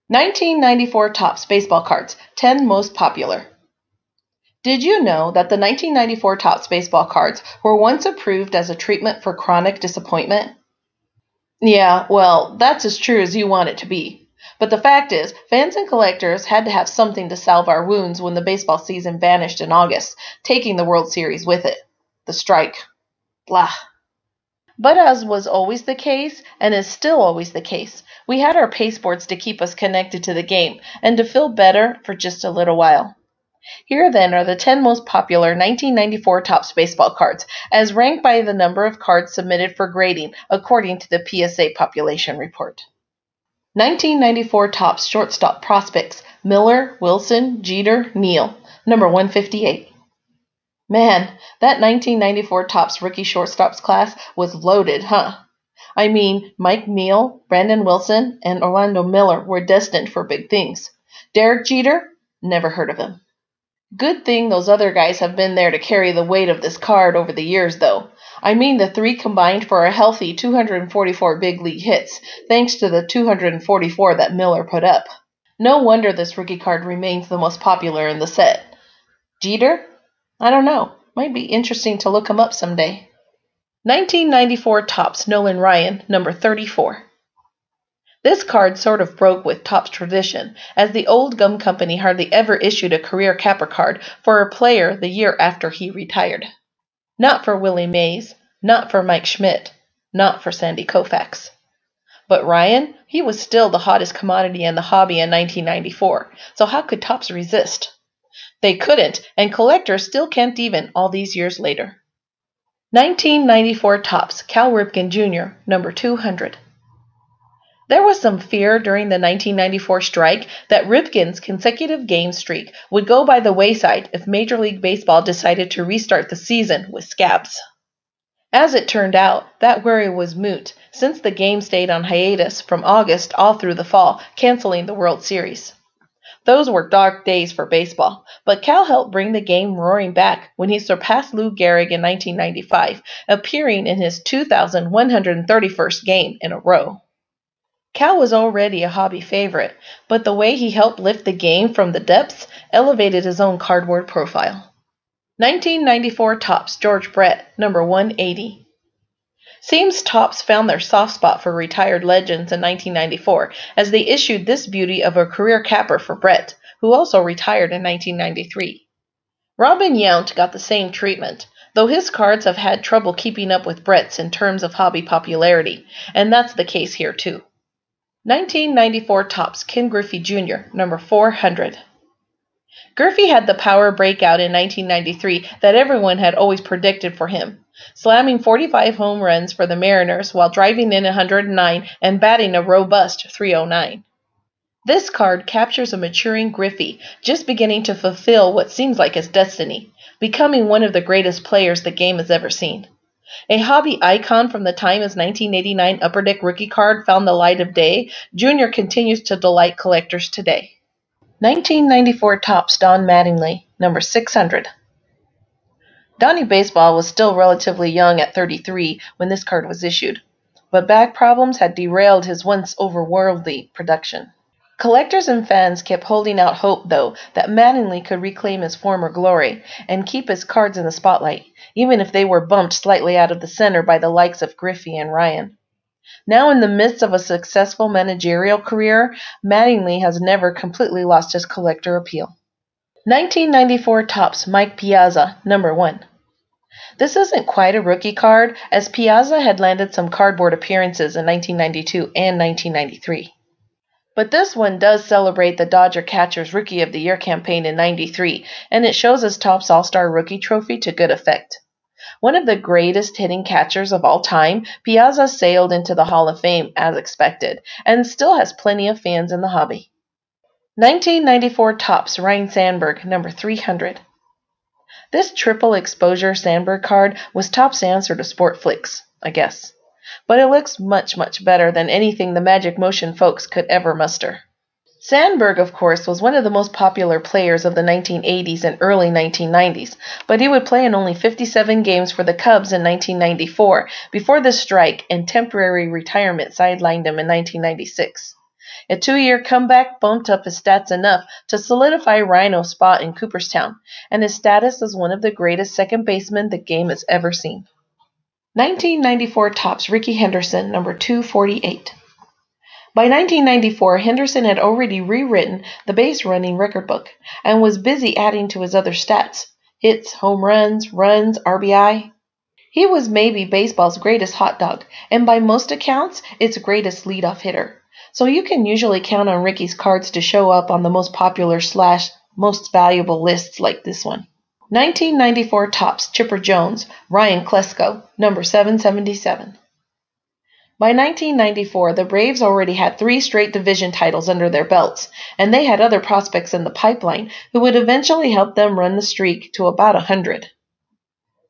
1994 Topps Baseball Cards, 10 Most Popular. Did you know that the 1994 Topps Baseball Cards were once approved as a treatment for chronic disappointment? Yeah, well, that's as true as you want it to be. But the fact is, fans and collectors had to have something to salve our wounds when the baseball season vanished in August, taking the World Series with it. The strike. Blah. But as was always the case, and is still always the case, we had our pasteboards to keep us connected to the game and to feel better for just a little while. Here then are the 10 most popular 1994 Topps baseball cards, as ranked by the number of cards submitted for grading according to the PSA population report. 1994 Topps shortstop prospects: Miller, Wilson, Jeter, Neal, number 158. Man, that 1994 Topps rookie shortstops class was loaded, huh? I mean, Mike Neal, Brandon Wilson, and Orlando Miller were destined for big things. Derek Jeter? Never heard of him. Good thing those other guys have been there to carry the weight of this card over the years, though. I mean, the three combined for a healthy 244 big league hits, thanks to the 244 that Miller put up. No wonder this rookie card remains the most popular in the set. Jeter? I don't know. Might be interesting to look him up someday. 1994 Topps Nolan Ryan, number 34. This card sort of broke with Topps tradition, as the old gum company hardly ever issued a career capper card for a player the year after he retired. Not for Willie Mays, not for Mike Schmidt, not for Sandy Koufax. But Ryan, he was still the hottest commodity in the hobby in 1994, so how could Topps resist? They couldn't, and collectors still can't even all these years later. 1994 Topps Cal Ripken Jr., number 200. There was some fear during the 1994 strike that Ripken's consecutive game streak would go by the wayside if Major League Baseball decided to restart the season with scabs. As it turned out, that worry was moot, since the game stayed on hiatus from August all through the fall, canceling the World Series. Those were dark days for baseball, but Cal helped bring the game roaring back when he surpassed Lou Gehrig in 1995, appearing in his 2,131st game in a row. Cal was already a hobby favorite, but the way he helped lift the game from the depths elevated his own cardboard profile. 1994 Topps George Brett, number 180. Seems Topps found their soft spot for retired legends in 1994, as they issued this beauty of a career capper for Brett, who also retired in 1993. Robin Yount got the same treatment, though his cards have had trouble keeping up with Brett's in terms of hobby popularity, and that's the case here too. 1994 Topps Ken Griffey Jr., number 400. Griffey had the power breakout in 1993 that everyone had always predicted for him, slamming 45 home runs for the Mariners while driving in 109 and batting a robust .309. This card captures a maturing Griffey, just beginning to fulfill what seems like his destiny, becoming one of the greatest players the game has ever seen. A hobby icon from the time his 1989 Upper Deck rookie card found the light of day, Jr. continues to delight collectors today. 1994 Topps Don Mattingly, number 600. Donnie Baseball was still relatively young at 33 when this card was issued, but back problems had derailed his once overworldly production. Collectors and fans kept holding out hope, though, that Mattingly could reclaim his former glory and keep his cards in the spotlight, even if they were bumped slightly out of the center by the likes of Griffey and Ryan. Now in the midst of a successful managerial career, Mattingly has never completely lost his collector appeal. 1994 Topps Mike Piazza, number 1. This isn't quite a rookie card, as Piazza had landed some cardboard appearances in 1992 and 1993. But this one does celebrate the Dodger catcher's Rookie of the Year campaign in '93, and it shows his Topps All-Star Rookie trophy to good effect. One of the greatest hitting catchers of all time, Piazza sailed into the Hall of Fame as expected, and still has plenty of fans in the hobby. 1994 Topps Ryan Sandberg, number 300. This triple exposure Sandberg card was Topps' answer to Sportflix, I guess. But it looks much, much better than anything the Magic Motion folks could ever muster. Sandberg, of course, was one of the most popular players of the 1980s and early 1990s, but he would play in only 57 games for the Cubs in 1994 before the strike and temporary retirement sidelined him in 1996. A 2-year comeback bumped up his stats enough to solidify Rhino's spot in Cooperstown, and his status as one of the greatest second basemen the game has ever seen. 1994 Topps Rickey Henderson, number 248. By 1994, Henderson had already rewritten the base running record book and was busy adding to his other stats: hits, home runs, RBI. He was maybe baseball's greatest hot dog, and by most accounts, its greatest leadoff hitter. So you can usually count on Rickey's cards to show up on the most popular / most valuable lists like this one. 1994 Topps Chipper Jones, Ryan Klesko, number 777. By 1994, the Braves already had 3 straight division titles under their belts, and they had other prospects in the pipeline who would eventually help them run the streak to about 100.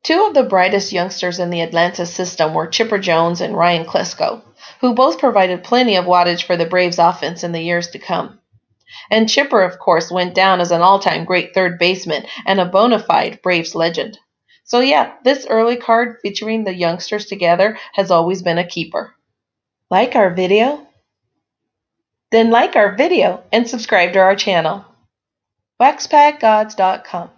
2 of the brightest youngsters in the Atlanta system were Chipper Jones and Ryan Klesko, who both provided plenty of wattage for the Braves offense in the years to come. And Chipper, of course, went down as an all-time great third baseman and a bona fide Braves legend. So yeah, this early card featuring the youngsters together has always been a keeper. Like our video? Then like our video and subscribe to our channel. WaxPackGods.com